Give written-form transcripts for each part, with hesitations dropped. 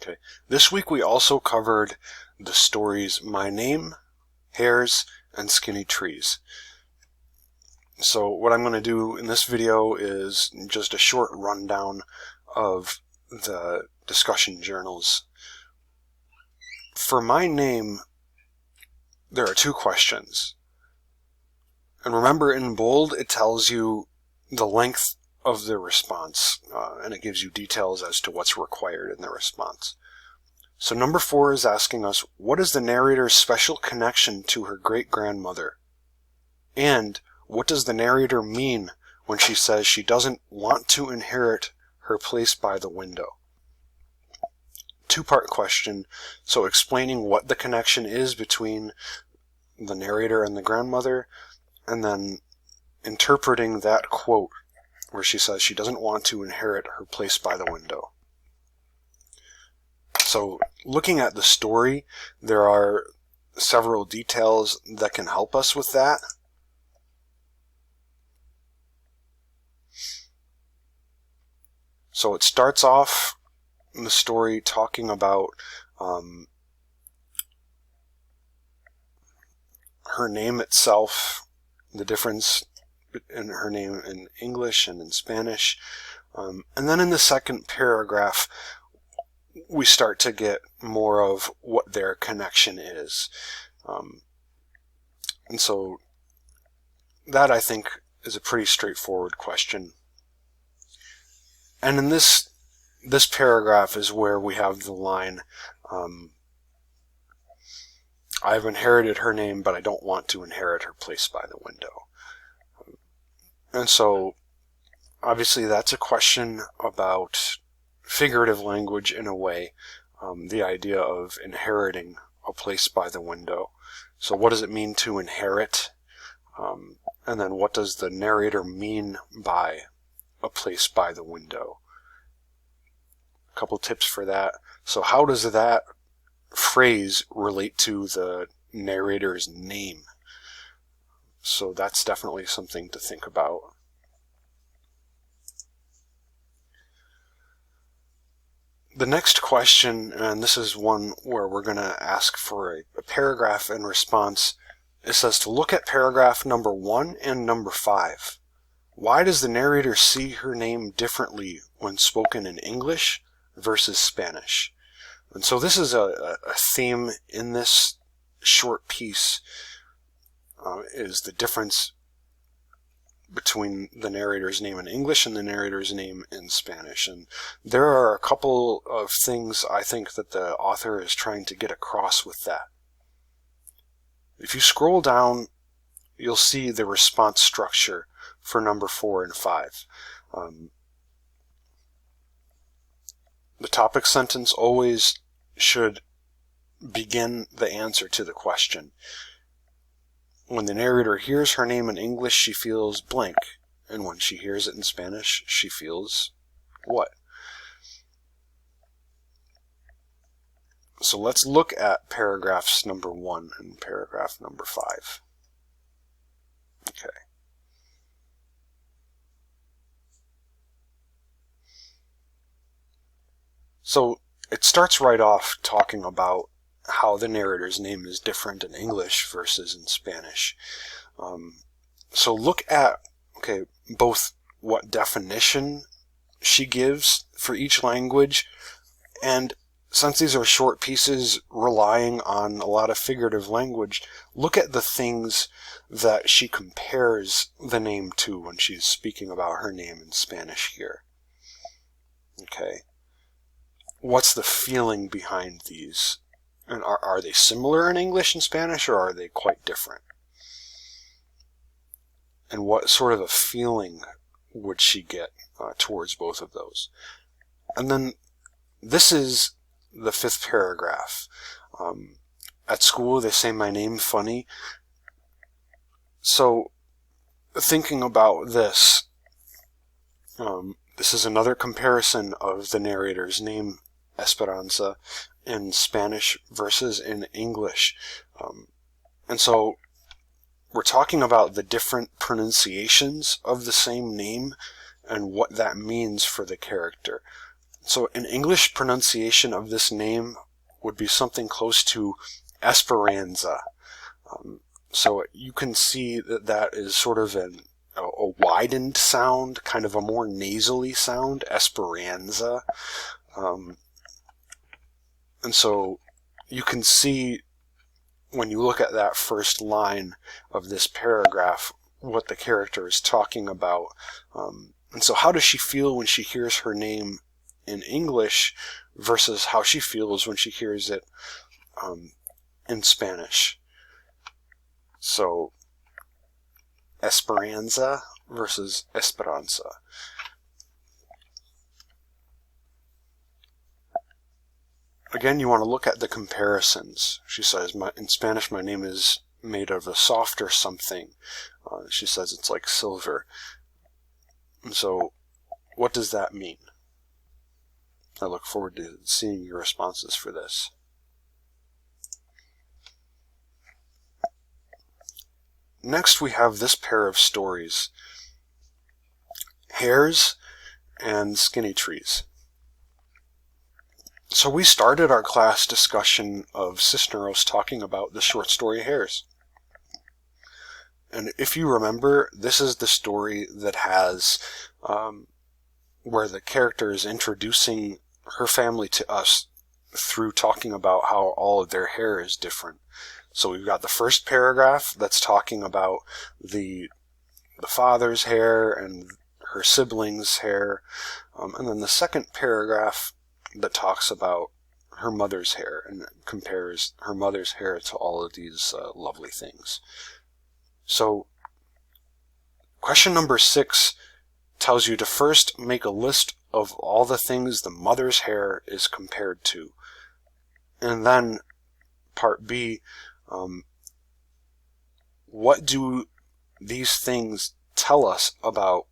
Okay. This week we also covered the stories My Name, Hairs, and Skinny Trees. So what I'm going to do in this video is just a short rundown of the discussion journals. For My Name, there are 2 questions. And remember, in bold, it tells you the length of the response, and it gives you details as to what's required in the response. So number 4 is asking us, what is the narrator's special connection to her great-grandmother? And what does the narrator mean when she says she doesn't want to inherit her place by the window? 2-part question, so explaining what the connection is between the narrator and the grandmother, and then interpreting that quote where she says she doesn't want to inherit her place by the window. So looking at the story, there are several details that can help us with that. So it starts off in the story talking about her name itself, the difference in her name in English and in Spanish. And then in the second paragraph, we start to get more of what their connection is. And so that, I think, is a pretty straightforward question. And in this paragraph is where we have the line, I've inherited her name, but I don't want to inherit her place by the window. And so, obviously, that's a question about figurative language in a way, the idea of inheriting a place by the window. So what does it mean to inherit? And then what does the narrator mean by a place by the window? A couple tips for that. So how does that phrase relate to the narrator's name? So that's definitely something to think about. The next question, and this is one where we're going to ask for a paragraph in response, it says to look at paragraph number 1 and number 5. Why does the narrator see her name differently when spoken in English versus Spanish? And so this is a theme in this short piece, is the difference between the narrator's name in English and the narrator's name in Spanish. And there are a couple of things I think that the author is trying to get across with that. If you scroll down, you'll see the response structure for number 4 and 5. The topic sentence always should begin the answer to the question. When the narrator hears her name in English, she feels blank. And when she hears it in Spanish, she feels what? So let's look at paragraphs number 1 and paragraph number 5. Okay. So it starts right off talking about how the narrator's name is different in English versus in Spanish. So look at, both what definition she gives for each language, and since these are short pieces relying on a lot of figurative language, look at the things that she compares the name to when she's speaking about her name in Spanish here. Okay. What's the feeling behind these? And are they similar in English and Spanish, or are they quite different? And what sort of a feeling would she get towards both of those? And then this is the 5th paragraph. At school, they say my name funny. So thinking about this, this is another comparison of the narrator's name, Esperanza, in Spanish versus in English. And so we're talking about the different pronunciations of the same name and what that means for the character. So an English pronunciation of this name would be something close to Esperanza. So you can see that that is sort of a widened sound, kind of a more nasally sound, Esperanza. And so you can see when you look at that first line of this paragraph what the character is talking about. And so how does she feel when she hears her name in English versus how she feels when she hears it in Spanish? So Esperanza versus Esperanza. Again, you want to look at the comparisons. She says, in Spanish, my name is made of a softer something. She says it's like silver. And so, what does that mean? I look forward to seeing your responses for this. Next, we have this pair of stories, Hares and Skinny Trees. So we started our class discussion of Cisneros talking about the short story Hares. And if you remember, this is the story that has where the character is introducing her family to us through talking about how all of their hair is different. So we've got the first paragraph that's talking about the father's hair and her siblings' hair, and then the second paragraph that talks about her mother's hair and compares her mother's hair to all of these lovely things. So question number 6 tells you to first make a list of all the things the mother's hair is compared to. And then part B, what do these things tell us about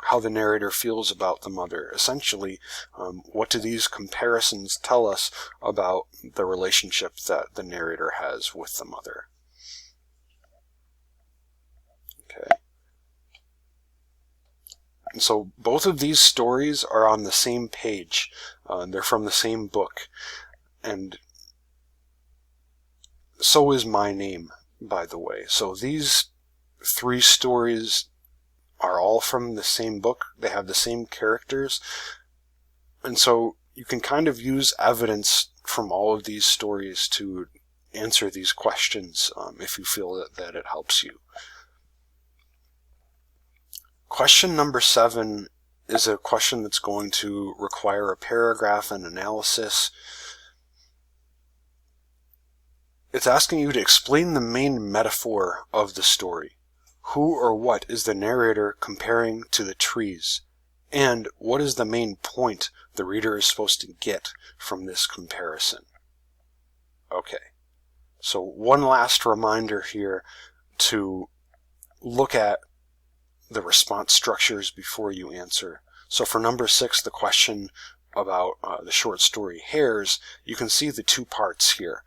how the narrator feels about the mother? Essentially, what do these comparisons tell us about the relationship that the narrator has with the mother? Okay. And so both of these stories are on the same page. They're from the same book. And so is my name, by the way. So these 3 stories are all from the same book. They have the same characters. And so you can kind of use evidence from all of these stories to answer these questions if you feel that it helps you. Question number 7 is a question that's going to require a paragraph and analysis. It's asking you to explain the main metaphor of the story. Who or what is the narrator comparing to the trees? And what is the main point the reader is supposed to get from this comparison? Okay, so one last reminder here to look at the response structures before you answer. So for number 6, the question about the short story Hares, you can see the 2 parts here.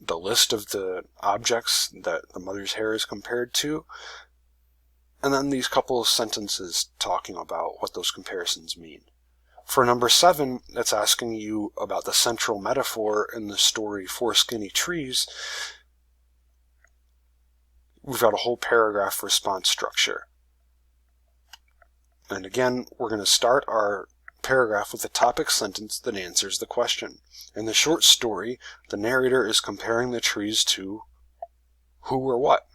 The list of the objects that the mother's hair is compared to, and then these couple of sentences talking about what those comparisons mean. For number 7, that's asking you about the central metaphor in the story Four Skinny Trees. We've got a whole paragraph response structure. And again, we're going to start our paragraph with a topic sentence that answers the question. In the short story, the narrator is comparing the trees to who or what?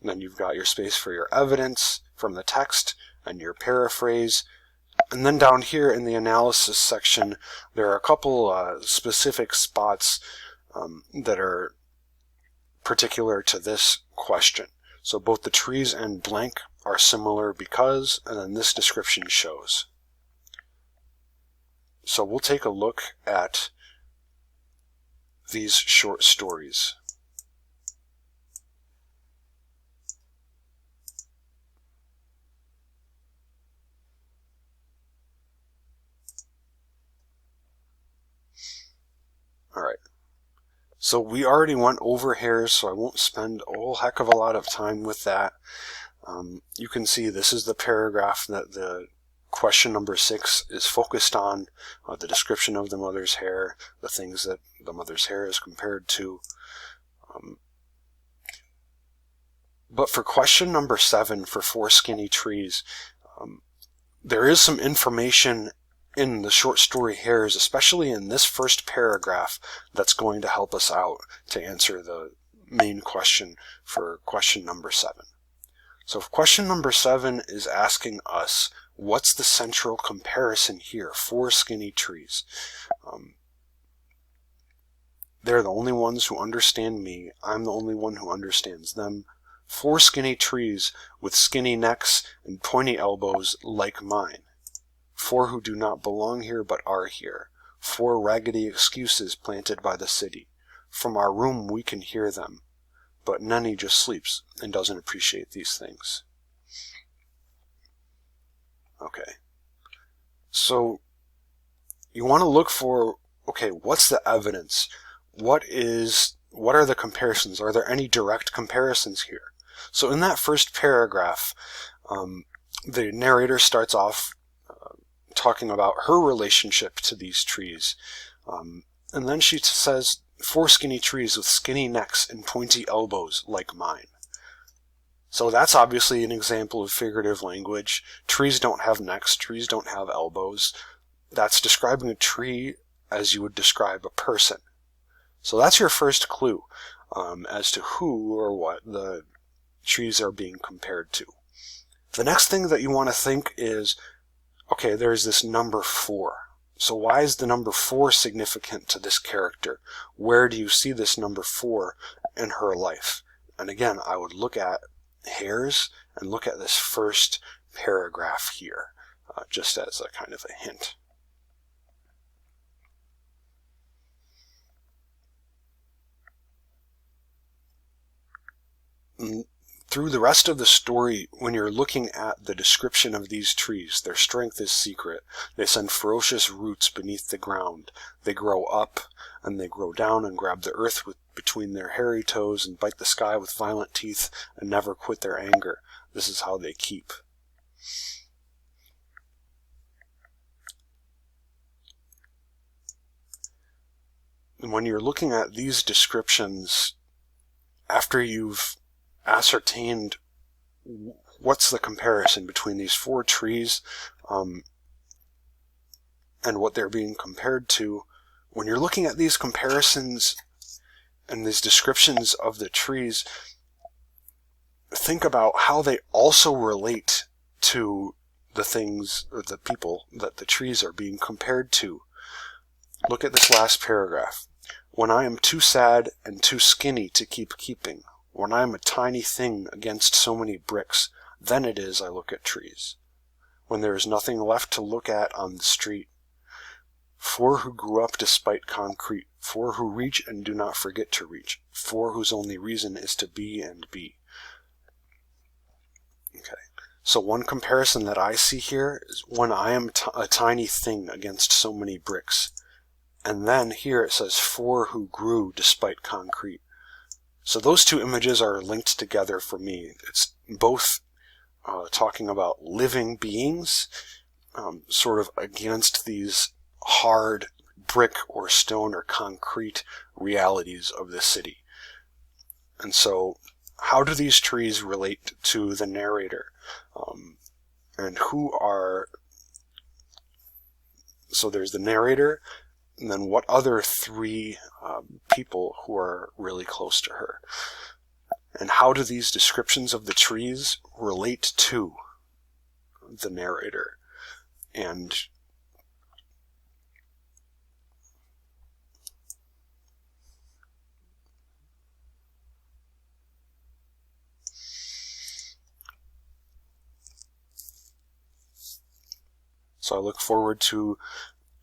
And then you've got your space for your evidence from the text and your paraphrase. And then down here in the analysis section, there are a couple specific spots that are particular to this question. So both the trees and blank are similar because, and then this description shows. So we'll take a look at these short stories. Alright, so we already went over Hares, so I won't spend a whole heck of a lot of time with that. You can see this is the paragraph that the question number 6 is focused on the description of the mother's hair, the things that the mother's hair is compared to. But for question number 7, for 4 skinny trees, there is some information in the short story Hairs, especially in this first paragraph, that's going to help us out to answer the main question for question number 7. So question number 7 is asking us, what's the central comparison here? 4 skinny trees. They're the only ones who understand me. I'm the only one who understands them. 4 skinny trees with skinny necks and pointy elbows like mine. 4 who do not belong here but are here. 4 raggedy excuses planted by the city. From our room we can hear them. But Nenny just sleeps and doesn't appreciate these things. Okay. So you want to look for, okay, what's the evidence? What are the comparisons? Are there any direct comparisons here? So in that first paragraph, the narrator starts off talking about her relationship to these trees. And then she says, 4 skinny trees with skinny necks and pointy elbows like mine. So that's obviously an example of figurative language. Trees don't have necks, trees don't have elbows. That's describing a tree as you would describe a person. So that's your first clue as to who or what the trees are being compared to. The next thing that you want to think is, okay, there's this number 4. So why is the number 4 significant to this character? Where do you see this number 4 in her life? And again, I would look at Hairs and look at this first paragraph here, just as a kind of a hint. Through the rest of the story, when you're looking at the description of these trees, their strength is secret. They send ferocious roots beneath the ground. They grow up, and they grow down and grab the earth between their hairy toes and bite the sky with violent teeth and never quit their anger. This is how they keep. And when you're looking at these descriptions, after you've ascertained what's the comparison between these 4 trees and what they're being compared to, when you're looking at these comparisons and these descriptions of the trees, think about how they also relate to the things, or the people that the trees are being compared to. Look at this last paragraph. When I am too sad and too skinny to keep keeping, when I am a tiny thing against so many bricks, then it is I look at trees. When there is nothing left to look at on the street. 4 who grew up despite concrete. 4 who reach and do not forget to reach. 4 whose only reason is to be and be. Okay. So one comparison that I see here is when I am a tiny thing against so many bricks. And then here it says 4 who grew despite concrete. So those 2 images are linked together for me. It's both talking about living beings, sort of against these hard brick or stone or concrete realities of the city. And so how do these trees relate to the narrator? And who are... So there's the narrator, and then what other 3 people who are really close to her? And how do these descriptions of the trees relate to the narrator? And so I look forward to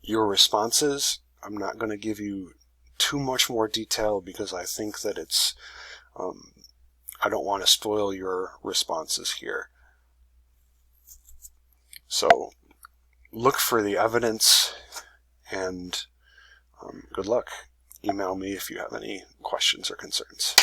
your responses. I'm not going to give you too much more detail because I think that it's, I don't want to spoil your responses here. So look for the evidence and good luck. Email me if you have any questions or concerns.